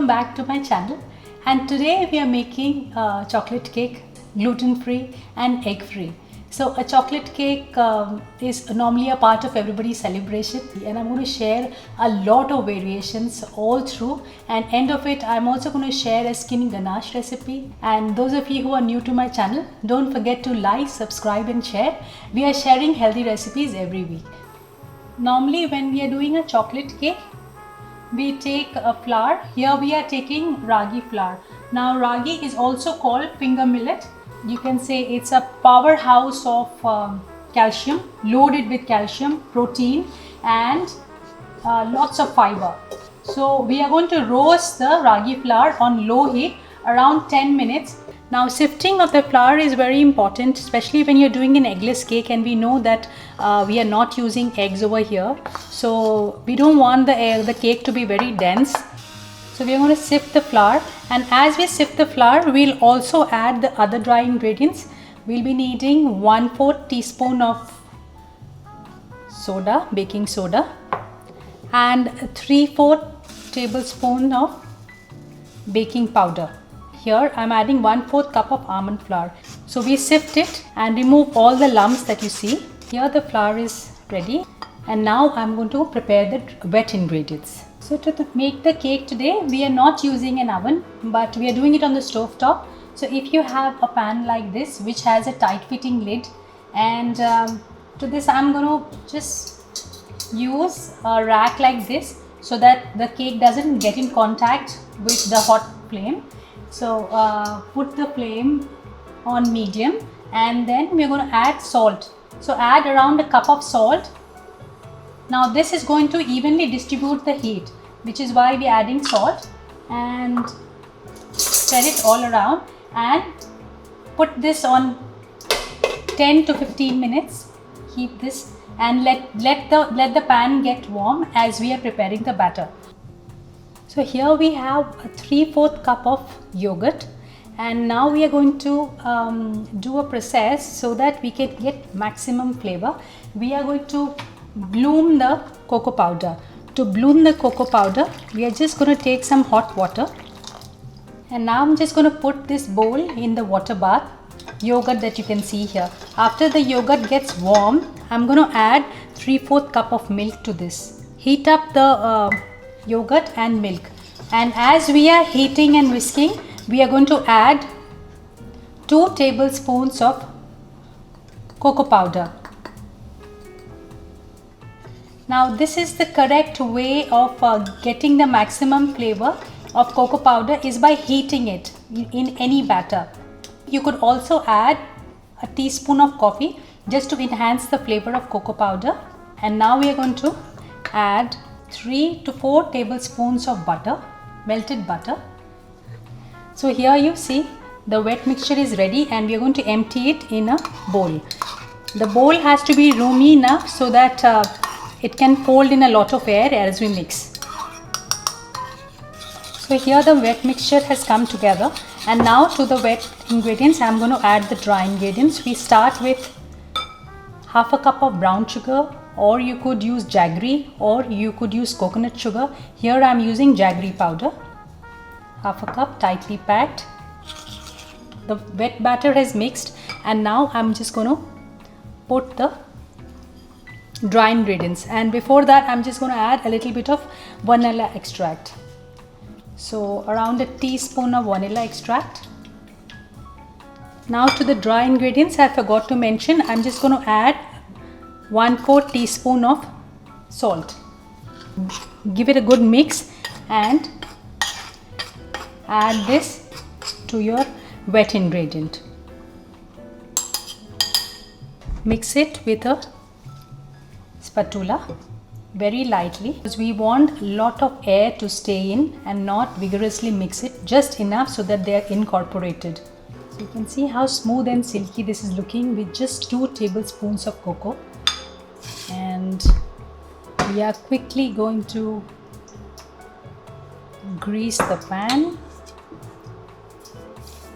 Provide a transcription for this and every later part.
back to my channel, and today we are making chocolate cake, gluten-free and egg-free. So a chocolate cake is normally a part of everybody's celebration, and I'm going to share a lot of variations all through, and end of it I'm also going to share a skin ganache recipe. And those of you who are new to my channel, don't forget to like, subscribe and share. We are sharing healthy recipes every week. Normally when we are doing a chocolate cake, we take a flour. Here we are taking ragi flour. Now ragi is also called finger millet. You can say it's a powerhouse of calcium, loaded with calcium, protein and lots of fiber. So we are going to roast the ragi flour on low heat around 10 minutes. Now sifting of the flour is very important, especially when you're doing an eggless cake, and we know that we are not using eggs over here. So we don't want the cake to be very dense. So we are going to sift the flour, and as we sift the flour, we'll also add the other dry ingredients. We'll be needing 1/4 teaspoon of soda, baking soda, and 3/4 tablespoon of baking powder. Here I'm adding 1/4 cup of almond flour. So we sift it and remove all the lumps that you see. Here the flour is ready, and now I'm going to prepare the wet ingredients. So to make the cake today, we are not using an oven, but we are doing it on the stove top. So if you have a pan like this which has a tight fitting lid, and to this I'm going to just use a rack like this so that the cake doesn't get in contact with the hot flame. So put the flame on medium, and then we're going to add salt. So add around a cup of salt. Now this is going to evenly distribute the heat, which is why we're adding salt, and spread it all around and put this on 10 to 15 minutes. Keep this and let the pan get warm as we are preparing the batter. So here we have a 3/4 cup of yogurt, and now we are going to do a process so that we can get maximum flavor. We are going to bloom the cocoa powder. To bloom the cocoa powder, we are just going to take some hot water, and now I'm just going to put this bowl in the water bath yogurt that you can see here. After the yogurt gets warm, I'm going to add 3/4 cup of milk to this. Heat up the yogurt and milk, and as we are heating and whisking, we are going to add 2 tablespoons of cocoa powder. Now this is the correct way of getting the maximum flavor of cocoa powder, is by heating it in any batter. You could also add a teaspoon of coffee just to enhance the flavor of cocoa powder. And now we are going to add 3 to 4 tablespoons of butter, melted butter. So here you see the wet mixture is ready, and we are going to empty it in a bowl. The bowl has to be roomy enough so that it can hold in a lot of air as we mix. So here the wet mixture has come together, and now to the wet ingredients I'm going to add the dry ingredients. We start with half a cup of brown sugar, or you could use jaggery, or you could use coconut sugar. Here I'm using jaggery powder. Half a cup, tightly packed. The wet batter has mixed, and now I'm just going to put the dry ingredients, and before that I'm just going to add a little bit of vanilla extract. So around a teaspoon of vanilla extract. Now to the dry ingredients, I forgot to mention, I'm just going to add 1/4 teaspoon of salt. Give it a good mix and add this to your wet ingredient. Mix it with a spatula very lightly, because we want a lot of air to stay in, and not vigorously mix it, just enough so that they are incorporated. So you can see how smooth and silky this is looking with just 2 tablespoons of cocoa. And we are quickly going to grease the pan,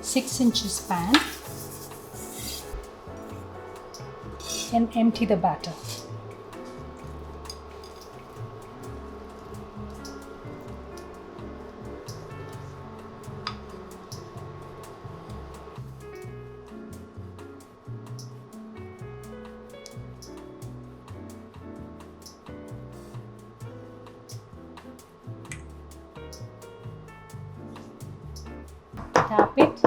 6 inches pan, and empty the batter. tap it.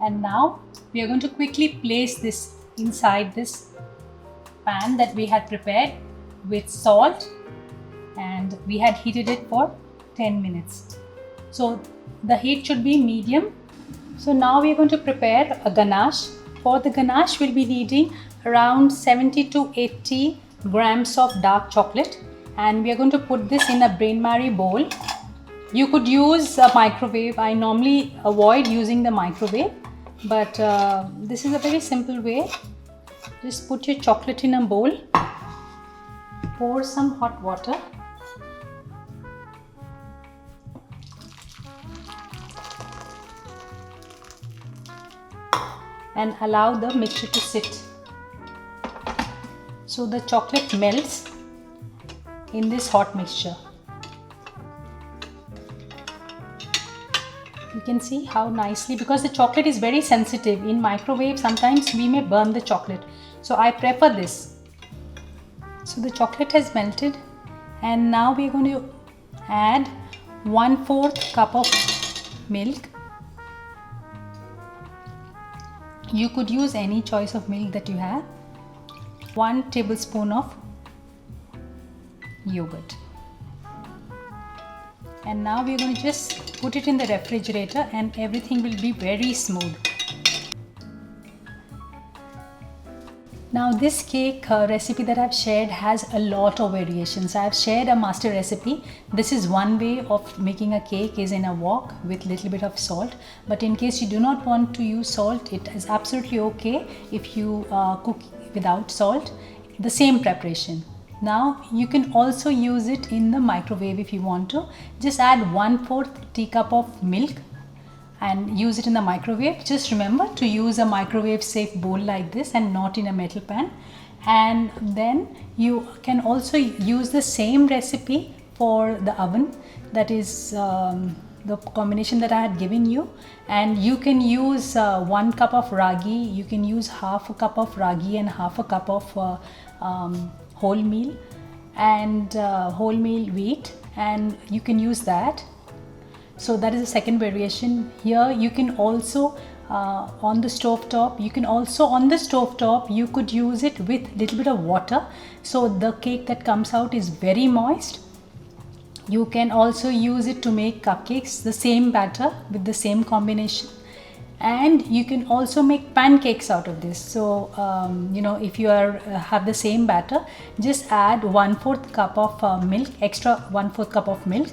And now we are going to quickly place this inside this pan that we had prepared with salt, and we had heated it for 10 minutes. So the heat should be medium. So now we are going to prepare a ganache. For the ganache, we'll be needing around 70 to 80 grams of dark chocolate, and we are going to put this in a Brain Marie bowl. You could use a microwave. I normally avoid using the microwave, but this is a very simple way. Just put your chocolate in a bowl, pour some hot water, and allow the mixture to sit. So the chocolate melts in this hot mixture. You can see how nicely, because the chocolate is very sensitive. In microwave, sometimes we may burn the chocolate. So I prefer this. So the chocolate has melted, and now we are going to add 1/4 cup of milk. You could use any choice of milk that you have. 1 tablespoon of yogurt. And now we are going to just put it in the refrigerator, and everything will be very smooth. Now this cake recipe that I've shared has a lot of variations. I've shared a master recipe. This is one way of making a cake, is in a wok with little bit of salt. But in case you do not want to use salt, it is absolutely okay if you cook without salt. The same preparation. Now you can also use it in the microwave if you want to. Just add 1/4 teacup of milk and use it in the microwave. Just remember to use a microwave safe bowl like this and not in a metal pan. And then you can also use the same recipe for the oven. That is the combination that I had given you. And you can use 1 cup of ragi. You can use half a cup of ragi and half a cup of wholemeal and wholemeal wheat, and you can use that. So that is the second variation. Here you can also on the stove top, you could use it with little bit of water, so the cake that comes out is very moist. You can also use it to make cupcakes, the same batter with the same combination. And you can also make pancakes out of this. So if you have the same batter, just add 1/4 cup of milk, extra 1/4 cup of milk,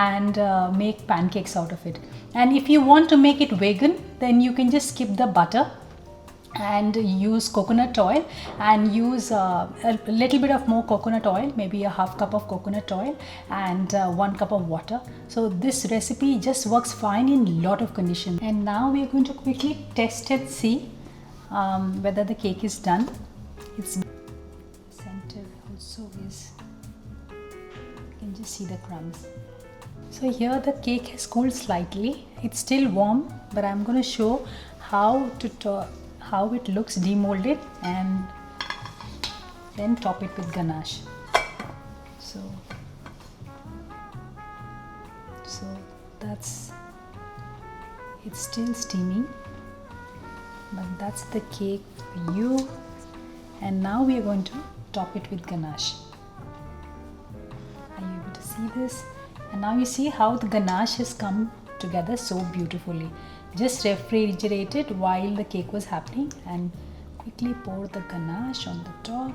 and make pancakes out of it. And if you want to make it vegan, then you can just skip the butter and use coconut oil, and use a little bit of more coconut oil, maybe a half cup of coconut oil, and 1 cup of water. So this recipe just works fine in lot of conditions. And now we are going to quickly test and see whether the cake is done. Its center also is, you can just see the crumbs. So here the cake has cooled slightly. It's still warm, but I'm going to show how it looks demolded, and then top it with ganache. So it's still steaming, but that's the cake for you. And now we are going to top it with ganache. Are you able to see this? And now you see how the ganache has come together so beautifully. Just refrigerate it while the cake was happening, and quickly pour the ganache on the top.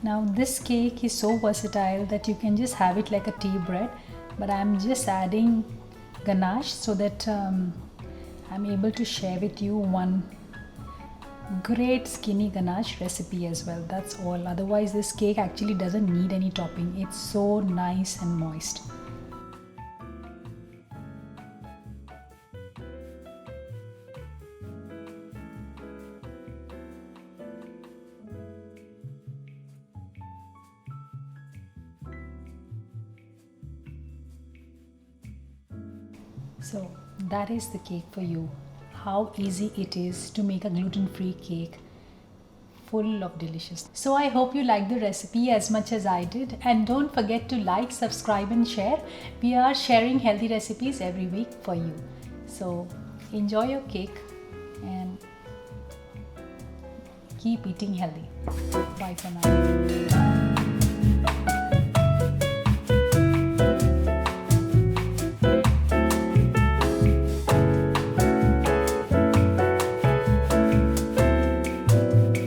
Now this cake is so versatile that you can just have it like a tea bread, but I'm just adding ganache so that I'm able to share with you one great skinny ganache recipe as well. That's all. Otherwise this cake actually doesn't need any topping. It's so nice and moist. So that is the cake for you. how easy it is to make a gluten-free cake full of deliciousness. So I hope you liked the recipe as much as I did, and don't forget to like, subscribe and share. We are sharing healthy recipes every week for you. So enjoy your cake and keep eating healthy. Bye for now.